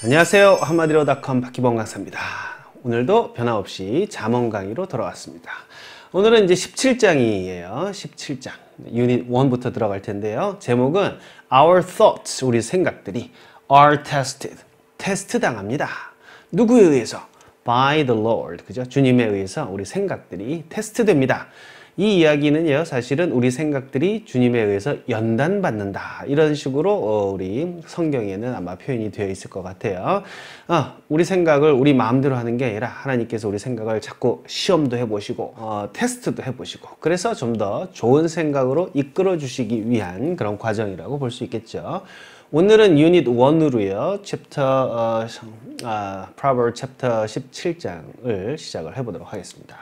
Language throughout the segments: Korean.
안녕하세요. 한마디로닷컴 박기범 강사입니다. 오늘도 변함없이 잠언 강의로 돌아왔습니다. 오늘은 이제 17장이에요. 17장. 유닛 1부터 들어갈 텐데요. 제목은 Our thoughts, 우리 생각들이 are tested. 테스트 당합니다. 누구에 의해서? By the Lord. 그죠? 주님에 의해서 우리 생각들이 테스트 됩니다. 이 이야기는요, 사실은 우리 생각들이 주님에 의해서 연단받는다. 이런 식으로 우리 성경에는 아마 표현이 되어 있을 것 같아요. 우리 생각을 우리 마음대로 하는 게 아니라 하나님께서 우리 생각을 자꾸 시험도 해보시고 테스트도 해보시고 그래서 좀 더 좋은 생각으로 이끌어 주시기 위한 그런 과정이라고 볼 수 있겠죠. 오늘은 유닛 1으로요. Proverbs 챕터 17장을 시작을 해보도록 하겠습니다.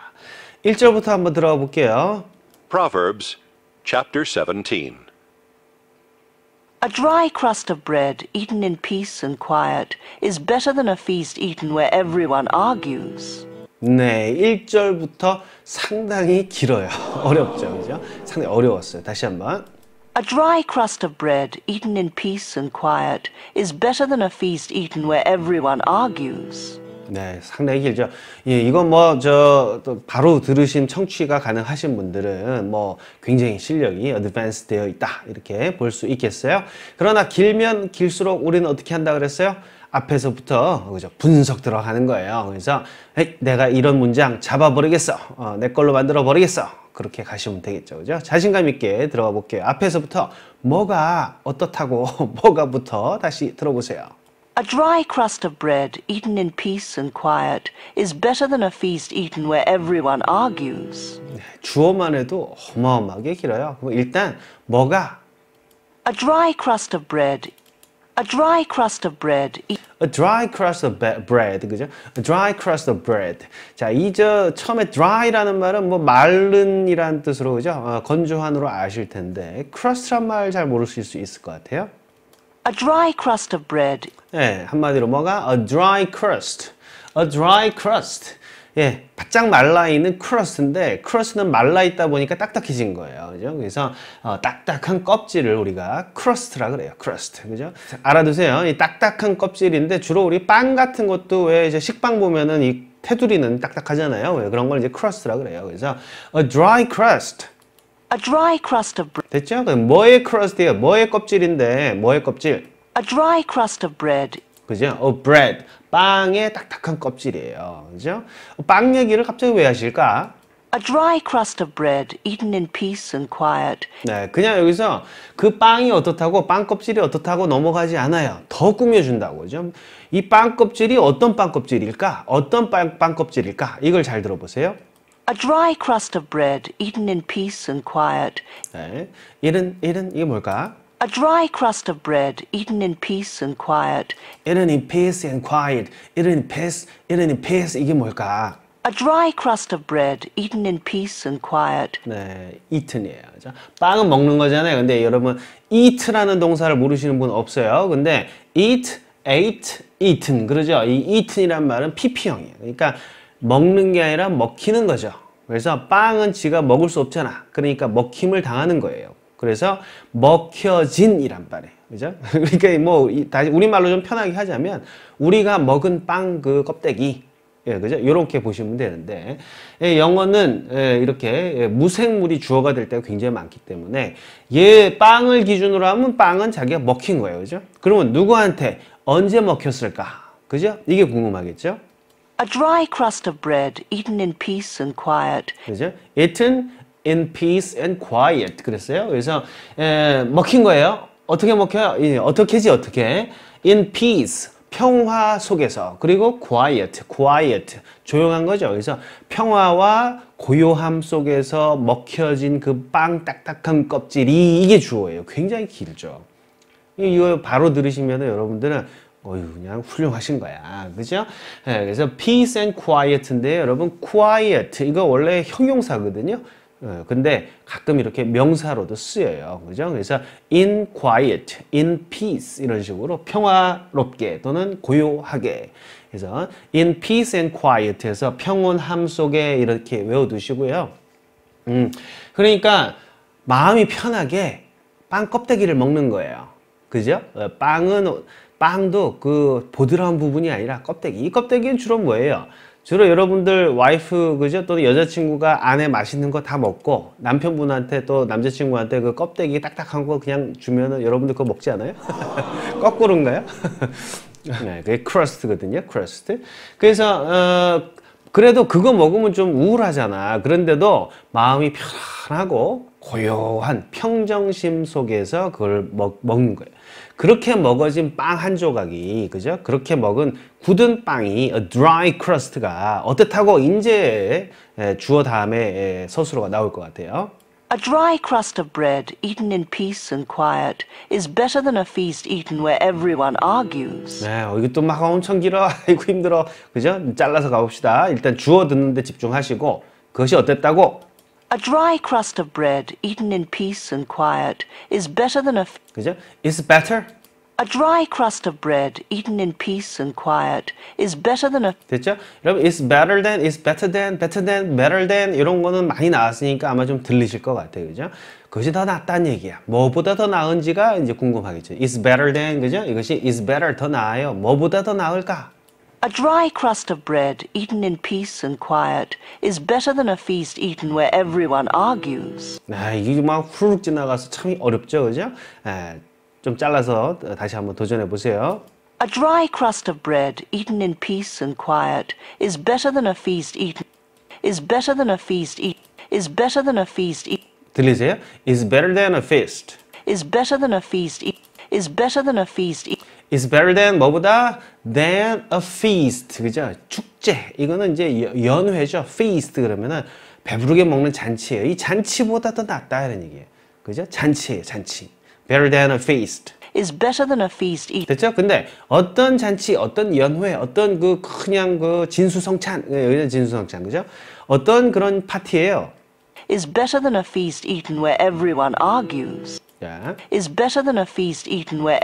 1절부터 한번 들어가 볼게요. Proverbs chapter 17. A dry crust of bread eaten in peace and quiet is better than a feast eaten where everyone argues. 네, 1절부터 상당히 길어요. 어렵죠, 그죠? 상당히 어려웠어요. 다시 한번. A dry crust of bread eaten in peace and quiet is better than a feast eaten where everyone argues. 네, 상당히 길죠. 예, 이건 또 바로 들으신 청취가 가능하신 분들은 굉장히 실력이 어드밴스 되어 있다. 이렇게 볼 수 있겠어요. 그러나 길면 길수록 우리는 어떻게 한다 그랬어요? 앞에서부터, 그죠? 분석 들어가는 거예요. 그래서, 내가 이런 문장 잡아버리겠어. 내 걸로 만들어 버리겠어. 그렇게 가시면 되겠죠. 그죠? 자신감 있게 들어가 볼게요. 앞에서부터 뭐가 어떻다고 뭐가부터 다시 들어보세요. A dry crust of bread eaten in peace and quiet is better than a feast eaten where everyone argues. 네, 주어만 해도 어마어마하게 길어요. 그럼 일단 뭐가? A dry crust of bread. A dry crust of bread. A dry crust of bread, 그죠? A dry crust of bread. 자, 처음에 dry라는 말은 마른이라는 뜻으로, 그죠? 건조한으로 아실 텐데, crust란 말 잘 모르실 수 있을 것 같아요. A dry crust of bread. 네, 한마디로 뭐가? A dry crust. A dry crust. 예, 바짝 말라있는 crust인데, crust는 말라있다 보니까 딱딱해진 거예요. 그죠? 그래서, 딱딱한 껍질을 우리가 crust라 그래요. crust. 그죠? 알아두세요. 이 딱딱한 껍질인데, 주로 우리 빵 같은 것도 왜 이제 식빵 보면은 이 테두리는 딱딱하잖아요. 왜 그런 걸 이제 crust라 그래요. 그래서, a dry crust. A dry crust of bread. 됐죠? 그럼 뭐의 crust예요? 뭐의 껍질인데, 뭐의 껍질? A dry crust of bread. 그죠? bread. 빵의 딱딱한 껍질이에요. 그죠? 빵 얘기를 갑자기 왜 하실까? A dry crust of bread eaten in peace and quiet. 네, 그냥 여기서 그 빵이 어떻다고, 빵 껍질이 어떻다고 넘어가지 않아요. 더 꾸며준다고. 그죠? 이 빵 껍질이 어떤 빵 껍질일까? 어떤 빵 껍질일까? 이걸 잘 들어보세요. A dry crust of bread eaten in peace and quiet. 네, 이게 뭘까? A dry crust of bread eaten in peace and quiet. Eaten in peace and quiet. Eaten in peace. 이게 뭘까? A dry crust of bread eaten in peace and quiet. 네, eaten이에요. 그죠? 빵은 먹는 거잖아요. 근데 여러분, eat라는 동사를 모르시는 분 없어요. 근데 eat, ate, eaten. 그러죠? 이 eaten이란 말은 PP형이에요. 그러니까 먹는 게 아니라 먹히는 거죠. 그래서 빵은 지가 먹을 수 없잖아. 그러니까 먹힘을 당하는 거예요. 그래서 먹혀진이란 말이에요. 그죠? 그러니까 다시 우리말로 좀 편하게 하자면 우리가 먹은 빵 그 껍데기, 예, 그죠? 이렇게 보시면 되는데, 영어는 이렇게 무생물이 주어가 될 때가 굉장히 많기 때문에 빵을 기준으로 하면 빵은 자기가 먹힌 거예요. 그죠? 그러면 누구한테 언제 먹혔을까? 그죠? 이게 궁금하겠죠? A dry crust of bread eaten in peace and quiet. 그죠? Eaten in peace and quiet. 그랬어요. 그래서 먹힌 거예요. 어떻게 먹혀요? 어떻게? In peace. 평화 속에서. 그리고 quiet. 조용한 거죠. 그래서 평화와 고요함 속에서 먹혀진 그 빵 딱딱한 껍질이 이게 주어예요. 굉장히 길죠. 이거 바로 들으시면 여러분들은 그냥 훌륭하신 거야. 그죠? 네, 그래서 peace and quiet인데 여러분 quiet 이거 원래 형용사거든요. 근데 가끔 이렇게 명사로도 쓰여요. 그죠? 그래서 in quiet, in peace 이런 식으로 평화롭게 또는 고요하게. 그래서 in peace and quiet에서 평온함 속에 이렇게 외워두시고요. 그러니까 마음이 편하게 빵 껍데기를 먹는 거예요. 그죠? 빵은 빵도 그 보드라운 부분이 아니라 껍데기. 이 껍데기는 주로 뭐예요? 주로 여러분들 와이프, 그죠? 또는 여자친구가 안에 맛있는 거 다 먹고 남편분한테 또 남자친구한테 그 껍데기 딱딱한 거 그냥 주면은 여러분들 그거 먹지 않아요? 거꾸로인가요? 네, 그게 크러스트거든요. 크러스트. 그래서 그래도 그거 먹으면 좀 우울하잖아. 그런데도 마음이 편안하고 고요한 평정심 속에서 그걸 먹는 거예요. 그렇게 먹어진 빵 한 조각이, 그죠? 그렇게 먹은 굳은 빵이 a dry crust가 어떻다고 이제 주어 다음에 서술어가 나올 것 같아요. A dry crust of bread eaten in peace and quiet is better than a feast eaten where everyone argues. 네, 이것도 막 엄청 길어. 아이고 힘들어. 그죠? 잘라서 가봅시다. 일단 주어 듣는데 집중하시고 그것이 어땠다고? A dry crust of bread eaten in peace and quiet is better than a 그죠? It's better. A dry crust of bread eaten in peace and quiet is better than a 됐죠? 여러분, it's better than, it's better than, better than, better than 이런 거는 많이 나왔으니까 아마 좀 들리실 것 같아요. 그죠? 그것이 더 낫다는 얘기야. 뭐보다 더 나은지가 이제 궁금하겠죠. It's better than, 그죠? 이것이 is better, 더 나아요. 뭐보다 더 나을까? A dry crust of bread eaten in peace and quiet is better than a feast eaten where everyone argues. 이게 막 후루룩 지나가서 참 어렵죠, 그죠? 좀 잘라서 다시 한번 도전해 보세요. A dry crust of bread eaten in peace and quiet is better than a feast eaten is better than a feast eat is better than a feast eat 들리세요? Is better than a feast. is better than a feast eat is better than a feast eat Is better than 뭐보다 than a feast. 그죠? 축제. 이거는 이제 연회죠. feast 그러면은 배부르게 먹는 잔치예요. 이 잔치보다 더 낫다 이런 얘기예요. 그죠? 잔치예요, 잔치. Better than a feast. is better than a feast eat 됐죠? 근데 어떤 잔치, 어떤 연회, 어떤 그 그냥 그 진수성찬, 여기는 진수성찬, 그죠? 어떤 그런 파티예요. is better than a feast eaten where everyone argues. 자, Is better than a feast eaten where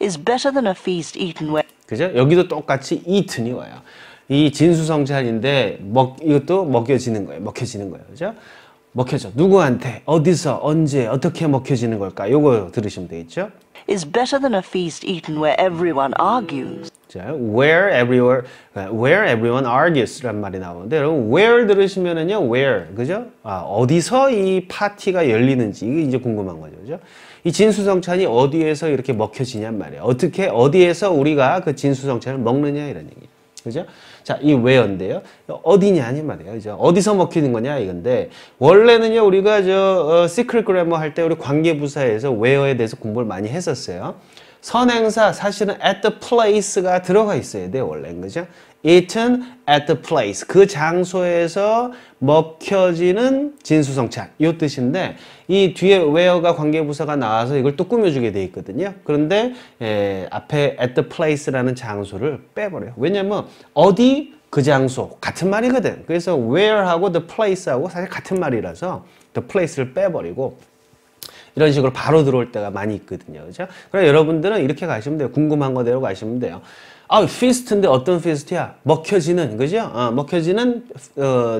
is better than a feast eaten where 그죠? 여기도 똑같이 eaten이 와요. 이 진수성찬인데 이것도 먹여지는 거예요. 먹혀지는 거예요. 그죠? 먹혀져. 누구한테, 어디서, 언제, 어떻게 먹혀지는 걸까? 요거 들으시면 되겠죠? is better than a feast eaten where everyone argues. 자, where everyone argues란 말이 나오는데, 여러분, where 들으시면은요, where, 그죠? 어디서 이 파티가 열리는지, 이게 이제 궁금한 거죠, 그죠? 이 진수성찬이 어디에서 이렇게 먹혀지냔 말이에요. 어디에서 우리가 그 진수성찬을 먹느냐, 이런 얘기예요. 그죠? 자, 이 where인데요. 어디냐니 말이에요. 그죠? 어디서 먹히는 거냐, 이건데, 원래는요, 우리가 secret grammar 할 때 우리 관계부사에서 where에 대해서 공부를 많이 했었어요. 선행사, 사실은 at the place가 들어가 있어야 돼요, 원래는. 그죠? eaten at the place. 그 장소에서 먹혀지는 진수성찬. 이 뜻인데, 이 뒤에 where가 관계부사가 나와서 이걸 또 꾸며주게 돼 있거든요. 그런데, 앞에 at the place라는 장소를 빼버려요. 왜냐면, 어디, 그 장소. 같은 말이거든. 그래서 where하고 the place하고 사실 같은 말이라서 the place를 빼버리고, 이런 식으로 바로 들어올 때가 많이 있거든요. 그죠? 그래서 여러분들은 이렇게 가시면 돼요. 궁금한 거대로 가시면 돼요. feast인데 어떤 feast야? 먹혀지는, 그죠? 먹혀지는,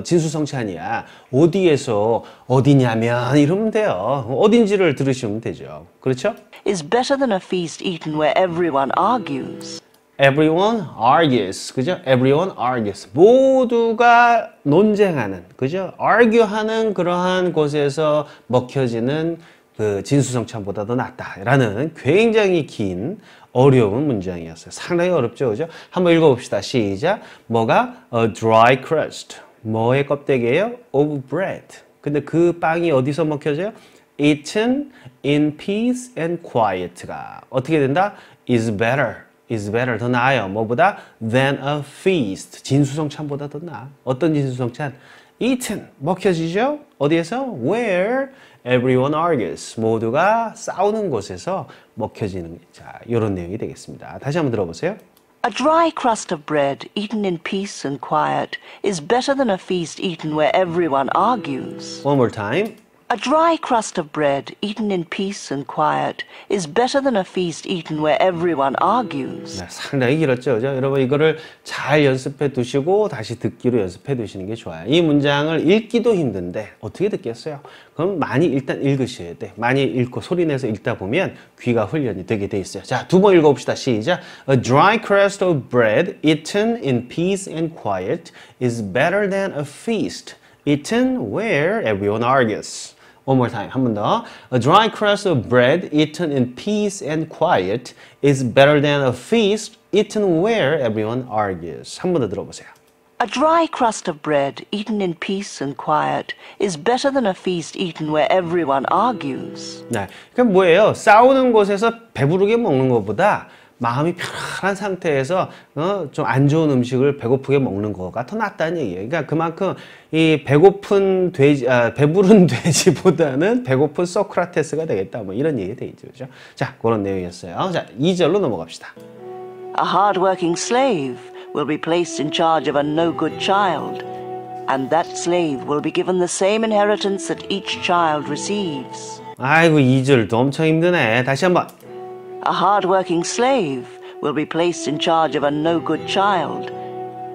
진수성찬이야. 어디에서, 어디냐면, 이러면 돼요. 어딘지를 들으시면 되죠. 그렇죠? Is better than a feast eaten where everyone argues. Everyone argues. 그죠? Everyone argues. 모두가 논쟁하는, 그죠? argue하는 그러한 곳에서 먹혀지는 그 진수성찬보다 더 낫다라는 굉장히 긴 어려운 문장이었어요. 상당히 어렵죠, 그죠? 한번 읽어봅시다. 시작. 뭐가? A dry crust. 뭐의 껍데기예요? Of bread. 근데 그 빵이 어디서 먹혀져요? Eaten in peace and quiet가 어떻게 된다? Is better, 더 나아요. 뭐보다? Than a feast. 진수성찬보다 더 나아. 어떤 진수성찬? Eaten, 먹혀지죠? 어디에서? Where everyone argues. 모두가 싸우는 곳에서 먹혀지는, 자, 이런 내용이 되겠습니다. 다시 한번 들어보세요. A dry crust of bread eaten in peace and quiet is better than a feast eaten where everyone argues. One more time. A dry crust of bread eaten in peace and quiet is better than a feast eaten where everyone argues. 네, 상당히 길었죠. 그죠? 여러분 이거를 잘 연습해 두시고 다시 듣기로 연습해 두시는 게 좋아요. 이 문장을 읽기도 힘든데 어떻게 듣겠어요? 그럼 많이 일단 읽으셔야 돼. 많이 읽고 소리 내서 읽다 보면 귀가 훈련이 되게 돼 있어요. 자, 두 번 읽어봅시다. 시작. A dry crust of bread eaten in peace and quiet is better than a feast eaten where everyone argues. One more time. 한 번 더. A dry crust of bread eaten in peace and quiet is better than a feast eaten where everyone argues. 한 번 더 들어보세요. A dry crust of bread eaten in peace and quiet is better than a feast eaten where everyone argues. 네, 그럼 뭐예요? 싸우는 곳에서 배부르게 먹는 것보다 마음이 편안한 상태에서 좀 안 좋은 음식을 배고프게 먹는 거가 더 낫다는 얘기예요. 그러니까 그만큼 이 배고픈 돼지, 배부른 돼지보다는 배고픈 소크라테스가 되겠다. 뭐 이런 얘기 되겠죠. 그죠? 자, 그런 내용이었어요. 자, 2절로 넘어갑시다. A hard-working slave will be placed in charge of a no-good child, and that slave will be given the same inheritance that each child receives. 아이고, 2절도 엄청 힘드네. 다시 한번. A hard-working slave will be placed in charge of a no-good child,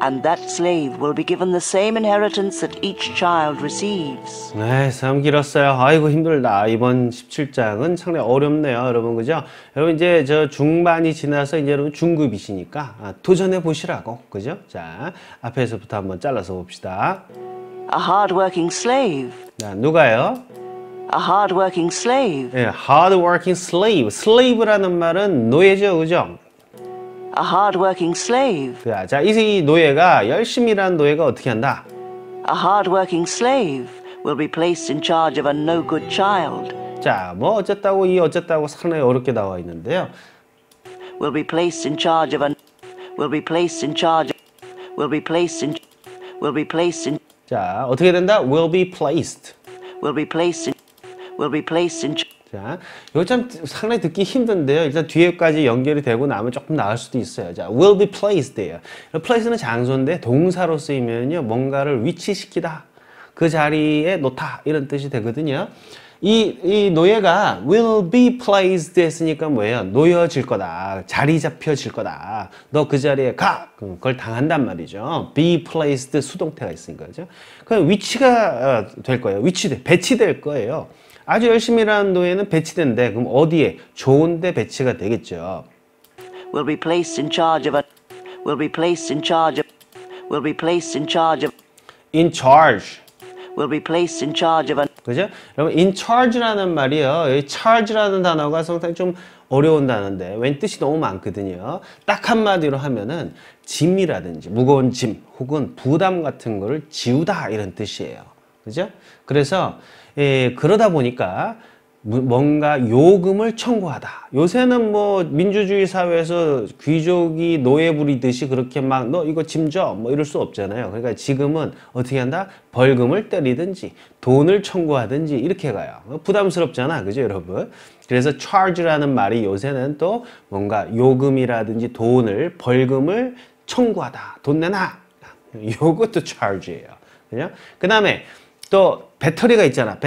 and that slave will be given the same inheritance that each child receives. 네, 참 길었어요. 아이고 힘들다. 이번 17장은 상당히 어렵네요, 여러분. 그죠? 여러분 이제 저 중반이 지나서 이제 여러분 중급이시니까 도전해 보시라고. 그죠? 자, 앞에서부터 한번 잘라서 봅시다. A hard-working slave. 자, 누가요? A hard-working slave. 예, hard-working slave. slave라는 말은 노예죠, 그죠? A hard-working slave. 자, 이 노예가 열심히 일하는 노예가 어떻게 한다? A hard-working slave will be placed in charge of a no-good child. 자, 뭐 어쨌다고 이 어쨌다고 상당히 어렵게 나와 있는데요. Will be placed in charge of a. Will be placed in charge. Will be placed in. Will be placed in. 자, 어떻게 된다? will be placed. Will be placed in. Will be placed in. 자, 이거 참 상당히 듣기 힘든데요. 일단 뒤에까지 연결이 되고 나면 조금 나을 수도 있어요. 자, will be placed예요. place는 장소인데 동사로 쓰이면요, 뭔가를 위치시키다, 그 자리에 놓다 이런 뜻이 되거든요. 이 노예가 will be placed 했으니까 뭐예요? 놓여질 거다, 자리 잡혀질 거다. 너 그 자리에 가, 그걸 당한단 말이죠. be placed 수동태가 있으니까 그죠? 그럼 위치가 될 거예요. 배치될 거예요. 아주 열심히 일하는 노예는 배치된대. 그럼 어디에? 좋은데 배치가 되겠죠. Will be placed in charge of a. Will be placed in charge of. Will be placed in charge of. in charge. Will be placed in charge of a. 그죠? 여러분, in charge라는 말이요. 이 charge라는 단어가 상당히 좀 어려운 단어인데, 왠 뜻이 너무 많거든요. 딱 한마디로 하면은 짐이라든지 무거운 짐 혹은 부담 같은 거를 지우다 이런 뜻이에요. 그죠? 그래서 그러다 보니까 뭔가 요금을 청구하다. 요새는 뭐 민주주의 사회에서 귀족이 노예 부리듯이 그렇게 막 너 이거 짐 줘 뭐 이럴 수 없잖아요. 그러니까 지금은 어떻게 한다? 벌금을 때리든지 돈을 청구하든지 이렇게 가요. 부담스럽잖아. 그죠, 여러분? 그래서 charge라는 말이 요새는 또 뭔가 요금이라든지 돈을, 벌금을 청구하다. 돈 내놔. 요것도 charge예요. 그죠? 그 다음에 또 배터리가 있잖아.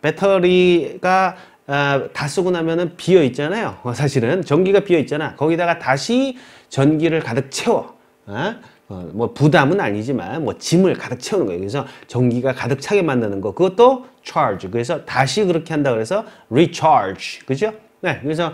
배터리가 다 쓰고 나면은 비어 있잖아요. 사실은 전기가 비어 있잖아. 거기다가 다시 전기를 가득 채워. 뭐 부담은 아니지만 뭐 짐을 가득 채우는 거예요. 그래서 전기가 가득 차게 만드는 거, 그것도 charge. 그래서 다시 그렇게 한다 그래서 recharge. 그죠? 네. 그래서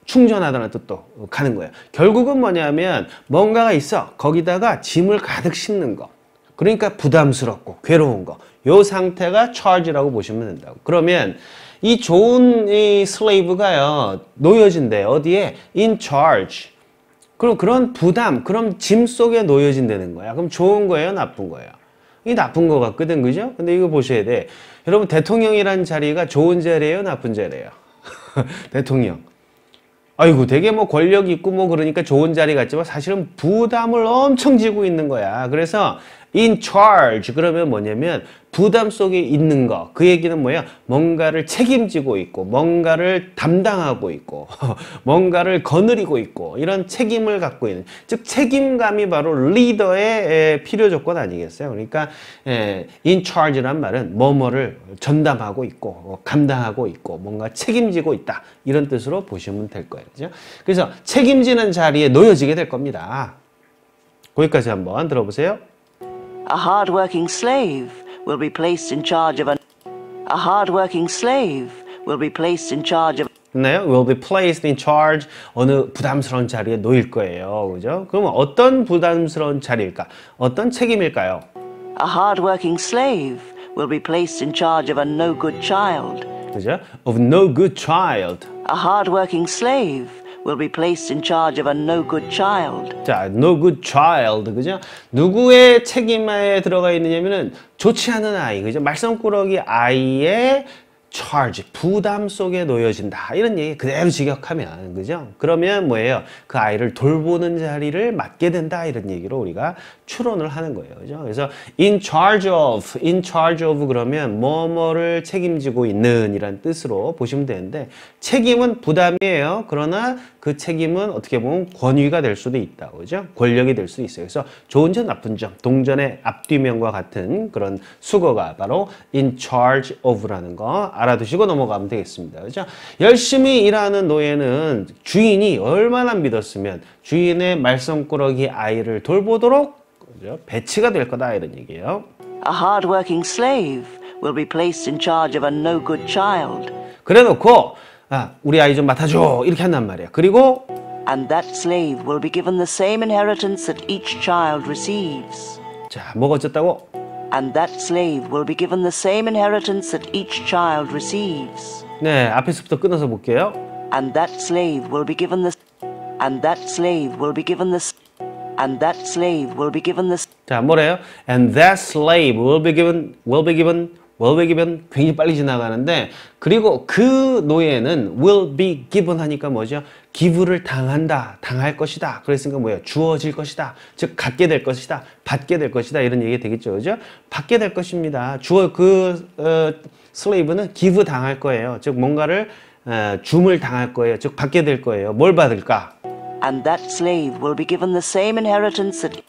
충전하다는 뜻도 가는 거예요. 결국은 뭐냐면 뭔가가 있어. 거기다가 짐을 가득 싣는 거. 그러니까 부담스럽고 괴로운 거. 요 상태가 charge라고 보시면 된다고. 그러면 이 좋은 이 슬레이브가요, 놓여진대. 어디에? in charge. 그럼 그런 부담, 그럼 짐 속에 놓여진다는 거야. 그럼 좋은 거예요? 나쁜 거예요? 이게 나쁜 거 같거든, 그죠? 근데 이거 보셔야 돼. 여러분, 대통령이란 자리가 좋은 자리예요? 나쁜 자리예요? 대통령. 아이고, 되게 뭐 권력 있고 뭐 그러니까 좋은 자리 같지만 사실은 부담을 엄청 지고 있는 거야. 그래서 in charge 그러면 뭐냐면 부담 속에 있는 거. 그 얘기는 뭐예요? 뭔가를 책임지고 있고, 뭔가를 담당하고 있고, 뭔가를 거느리고 있고, 이런 책임을 갖고 있는. 즉, 책임감이 바로 리더의 필요 조건 아니겠어요? 그러니까, in charge란 말은 뭐뭐를 전담하고 있고, 감당하고 있고, 뭔가 책임지고 있다. 이런 뜻으로 보시면 될 거예요. 그죠? 그래서 책임지는 자리에 놓여지게 될 겁니다. 거기까지 한번 들어보세요. A hard-working slave will be placed in charge of a hard-working slave will be placed in charge of 네, will be placed in charge. 어느 부담스러운 자리에 놓일 거예요. 그죠? 그러면 어떤 부담스러운 자리일까? 어떤 책임일까요? a hard-working slave will be placed in charge of a no-good child. 그죠? Of no good child. A hard-working slave will be placed in charge of a no-good child. 자, no good child. 그죠? 누구의 책임하에 들어가 있느냐면은 좋지 않은 아이. 그죠? 말썽꾸러기 아이의 charge, 부담 속에 놓여진다. 이런 얘기 그대로 직역하면, 그죠? 그러면 뭐예요? 그 아이를 돌보는 자리를 맡게 된다. 이런 얘기로 우리가 추론을 하는 거예요. 그죠? 그래서 in charge of 그러면 뭐뭐를 책임지고 있는 이란 뜻으로 보시면 되는데 책임은 부담이에요. 그러나 그 책임은 어떻게 보면 권위가 될 수도 있다. 그죠? 권력이 될 수 있어요. 그래서 좋은 점, 나쁜 점, 동전의 앞뒤면과 같은 그런 수거가 바로 in charge of라는 거 알아두시고 넘어가면 되겠습니다. 그죠? 열심히 일하는 노예는 주인이 얼마나 믿었으면 주인의 말썽꾸러기 아이를 돌보도록 그죠? 배치가 될 거다 이런 얘기예요. A hard-working slave will be placed in charge of a no-good child. 그래놓고 우리 아이 좀 맡아줘 이렇게 한단 말이에요. 그리고 And that slave will be given the same inheritance that each child receives. 자, 뭐가 어쨌다고? And that slave will be given the same inheritance that each child receives. 네, 앞에서부터 끊어서 볼게요. And that slave will be given the and that slave will be given the and that slave will be given the 자, 뭐래요? And that slave will be given 굉장히 빨리 지나가는데 그리고 그 노예는 will be given 하니까 뭐죠? 기부를 당할 것이다. 그랬으니까 뭐예요? 주어질 것이다. 즉 갖게 될 것이다. 받게 될 것이다. 이런 얘기 되겠죠. 그죠? 받게 될 것입니다. 슬레이브는 기부 당할 거예요. 즉 뭔가를 줌을 당할 거예요. 즉 받게 될 거예요. 뭘 받을까? And that slave will be given the same inheritance that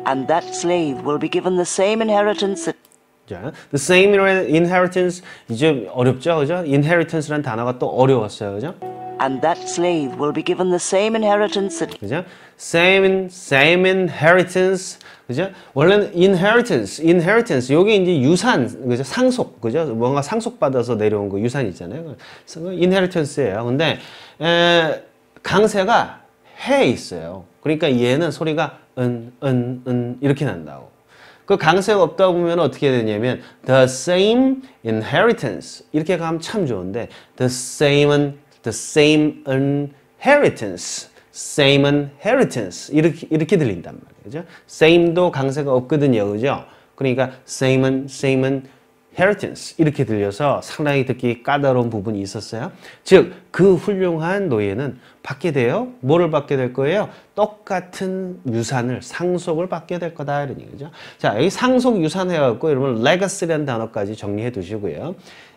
and that slave will be given the same inheritance that 자, the same inheritance 이제 어렵죠, 그죠? inheritance라는 단어가 또 어려웠어요, 그죠? and that slave will be given the same inheritance that 그죠? same inheritance, 그죠? 원래는 inheritance, 요게 이제 유산, 그죠? 상속, 그죠? 뭔가 상속받아서 내려온 거 유산 있잖아요. inheritance예요. 근데 강세가 해에 있어요. 그러니까 얘는 소리가 이렇게 난다고. 그 강세가 없다 보면 어떻게 되냐면 the same inheritance 이렇게 가면 참 좋은데 the same inheritance 이렇게 들린단 말이에요. 그죠? same도 강세가 없거든요. 그죠? 그러니까 same inheritance 이렇게 들려서 상당히 듣기 까다로운 부분이 있었어요. 즉, 그 훌륭한 노예는 받게 돼요. 뭐를 받게 될 거예요? 똑같은 유산을, 상속을 받게 될 거다 이런 얘기죠. 자, 여기 상속 유산 해갖고 여러분 legacy라는 단어까지 정리해 두시고요.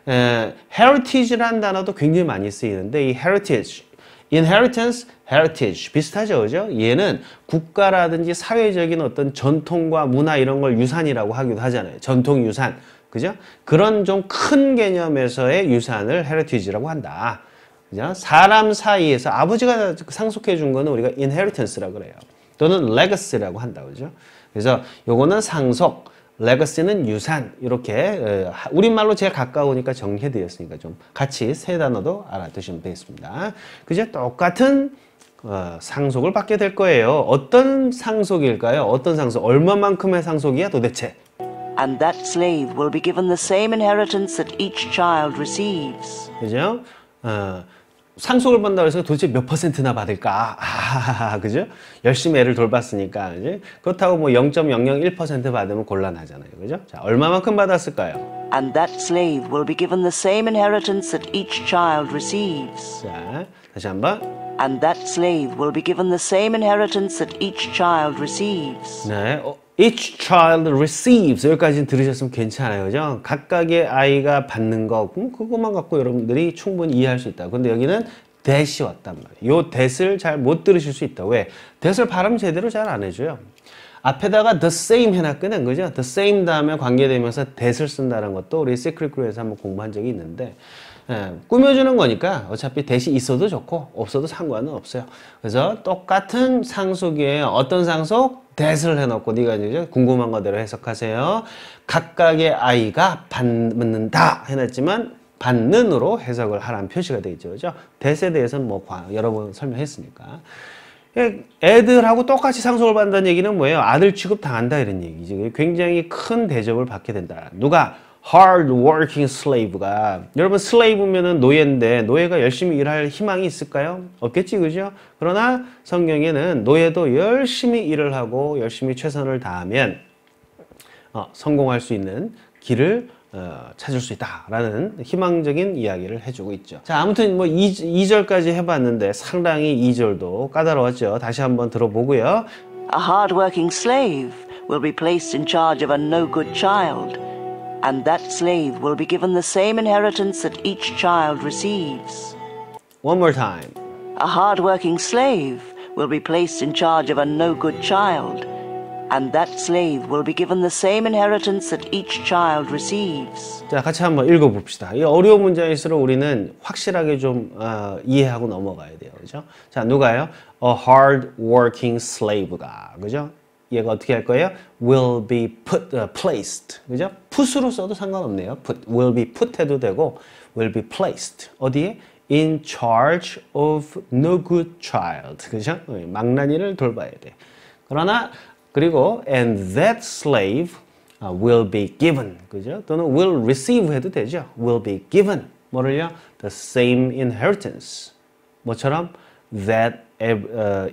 heritage라는 단어도 굉장히 많이 쓰이는데 이 heritage, inheritance, heritage 비슷하죠, 그죠? 얘는 국가라든지 사회적인 어떤 전통과 문화 이런 걸 유산이라고 하기도 하잖아요. 전통 유산. 그죠? 그런 좀 큰 개념에서의 유산을 heritage라고 한다. 그죠? 사람 사이에서 아버지가 상속해 준 거는 우리가 inheritance라고 그래요. 또는 legacy라고 한다. 그죠? 그래서 요거는 상속, legacy는 유산. 이렇게 우리말로 제일 가까우니까 정리해 드렸으니까 좀 같이 세 단어도 알아두시면 되겠습니다. 그죠? 똑같은 상속을 받게 될 거예요. 어떤 상속일까요? 어떤 상속? 얼마만큼의 상속이야 도대체? and that slave will be given the same inheritance that each child receives. 그죠? 상속을 받는다고 해서 도대체 몇 퍼센트나 받을까? 그죠? 열심히 애를 돌봤으니까, 그지? 그렇다고 뭐 0.001% 받으면 곤란하잖아요. 그죠? 자, 얼마만큼 받았을까요? And that slave will be given the same inheritance that each child receives. 자, 다시 한번. And that slave will be given the same inheritance that each child receives. 네, Each child receives 여기까지는 들으셨으면 괜찮아요. 그죠? 각각의 아이가 받는 거 그것만 갖고 여러분들이 충분히 이해할 수 있다. 근데 여기는 that이 왔단 말이에요. 요 that을 잘 못 들으실 수 있다. 왜? that을 발음 제대로 잘 안 해줘요. 앞에다가 the same 해놨거든. 그죠? the same 다음에 관계되면서 that을 쓴다는 것도 우리 시크릿 그룹에서 한번 공부한 적이 있는데 꾸며주는 거니까 어차피 that이 있어도 좋고 없어도 상관은 없어요. 그래서 똑같은 상속이에요. 어떤 상속? that을 해놓고 네가 이제 궁금한 거대로 해석하세요. 각각의 아이가 받는다 해놨지만 받는으로 해석을 하라는 표시가 되겠죠. 그죠? that에 대해서는 뭐 여러 번 설명했으니까. 애들하고 똑같이 상속을 받는다는 얘기는 뭐예요? 아들 취급 당한다 이런 얘기지. 굉장히 큰 대접을 받게 된다. 누가? hard working slave가 여러분 slave면은 노예인데 노예가 열심히 일할 희망이 있을까요? 없겠지 그죠? 그러나 성경에는 노예도 열심히 일을 하고 열심히 최선을 다하면 성공할 수 있는 길을 찾을 수 있다라는 희망적인 이야기를 해주고 있죠. 자, 아무튼 뭐 2절까지 해봤는데 상당히 2절도 까다로웠죠. 다시 한번 들어보고요. A hard-working slave will be placed in charge of a no-good child, and that slave will be given the same inheritance that each child receives. One more time. A hard-working slave will be placed in charge of a no-good child, and that slave will be given the same inheritance that each child receives. 자, 같이 한번 읽어봅시다. 이 어려운 문장일수록 우리는 확실하게 좀 이해하고 넘어가야 돼요. 그죠? 자, 누가요? A hard-working slave가, 그죠? 얘가 어떻게 할 거예요? Will be placed. 그죠? put으로 써도 상관없네요. put. Will be put 해도 되고, will be placed. 어디에? In charge of no good child. 그죠? 망나니를 돌봐야 돼. 그러나, 그리고, and that slave will be given. 그죠? 또는 will receive 해도 되죠. will be given. 뭐를요? The same inheritance. 뭐처럼? that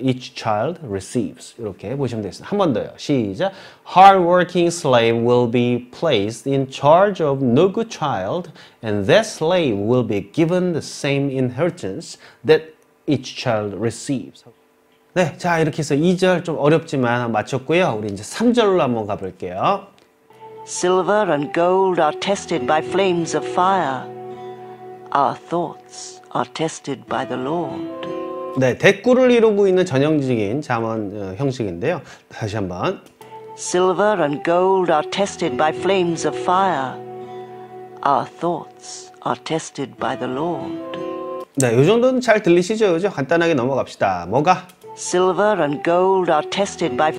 each child receives. 이렇게 보시면 되겠습니다. 한 번 더요. 시작. Hard-working slave will be placed in charge of no good child, and that slave will be given the same inheritance that each child receives. 네, 자 이렇게 해서 2절 좀 어렵지만 맞췄고요. 우리 이제 3절로 한번 가볼게요. Silver and gold are tested by flames of fire. Our thoughts are tested by the Lord. 네, 대꾸를 이루고 있는 전형적인 잠언 형식인데요. 다시 한번. Silver and gold are tested by flames of fire. Our thoughts are tested by the Lord. 네, 이 정도는 잘 들리시죠? 그죠? 간단하게 넘어갑시다. 뭐가? Silver and gold are tested by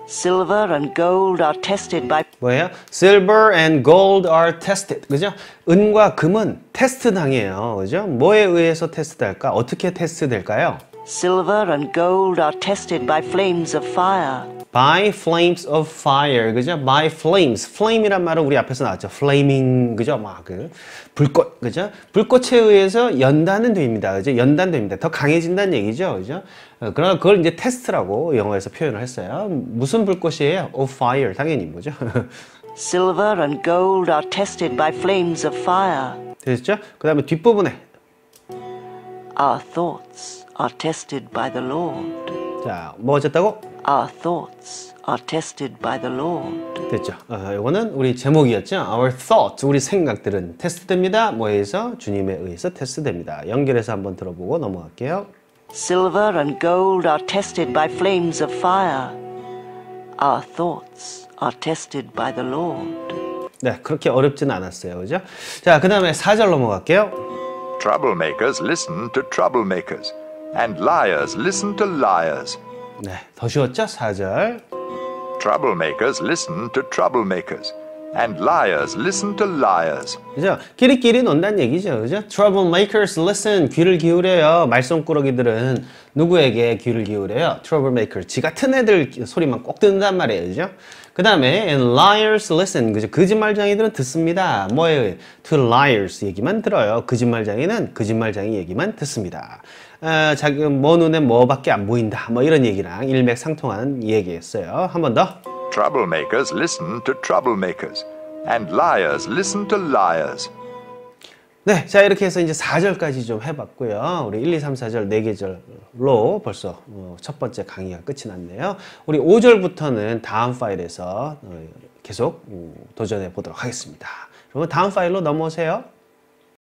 Silver and gold are tested by 뭐예요? Silver and gold are tested. 그죠? 은과 금은 테스트 당해요. 그죠? 뭐에 의해서 테스트 할까? 어떻게 테스트 될까요? Silver and gold are tested by flames of fire. By flames of fire. 그죠? By flames. flame이란 말은 우리 앞에서 나왔죠. flaming. 그죠? 막 불꽃. 그죠? 불꽃에 의해서 연단은 됩니다. 그죠? 연단됩니다. 더 강해진다는 얘기죠. 그죠? 그러나 그걸 이제 테스트라고 영어에서 표현을 했어요. 무슨 불꽃이에요? Of fire. 당연히 뭐죠? Silver and gold are tested by flames of fire. 됐죠? 그 다음에 뒷부분에. Our thoughts are tested by the Lord. 자, 뭐 어쨌다고? Our thoughts are tested by the Lord. 됐죠. 이거는 우리 제목이었죠. Our thoughts, 우리 생각들은 테스트됩니다. 뭐에서? 주님에 의해서 테스트됩니다. 연결해서 한번 들어보고 넘어갈게요. Silver and gold are tested by flames of fire. Our thoughts are tested by the Lord. 네, 그렇게 어렵지는 않았어요. 그죠? 자, 그 다음에 4절 넘어갈게요. Troublemakers listen to troublemakers, and liars listen to liars. 네, 더 쉬웠죠? 4절. Troublemakers listen to troublemakers, and liars listen to liars. 그죠? 끼리끼리 논다는 얘기죠. 그죠? Troublemakers listen. 귀를 기울여요. 말썽꾸러기들은 누구에게 귀를 기울여요? Troublemaker. 지 같은 애들 소리만 꼭 듣는단 말이에요. 그죠? 그 다음에 and liars listen. 그죠? 거짓말쟁이들은 듣습니다. 뭐예요? To liars 얘기만 들어요. 거짓말쟁이는 거짓말쟁이 얘기만 듣습니다. 자기 뭐 눈에 뭐밖에 안 보인다. 뭐 이런 얘기랑 일맥상통하는 얘기였어요. 한 번 더. Troublemakers listen to troublemakers, and liars listen to liars. 네, 자 이렇게 해서 이제 4절까지 좀 해봤고요. 우리 1, 2, 3, 4절 4계절로 벌써 첫 번째 강의가 끝이 났네요. 우리 5절부터는 다음 파일에서 계속 도전해 보도록 하겠습니다. 그러면 다음 파일로 넘어오세요.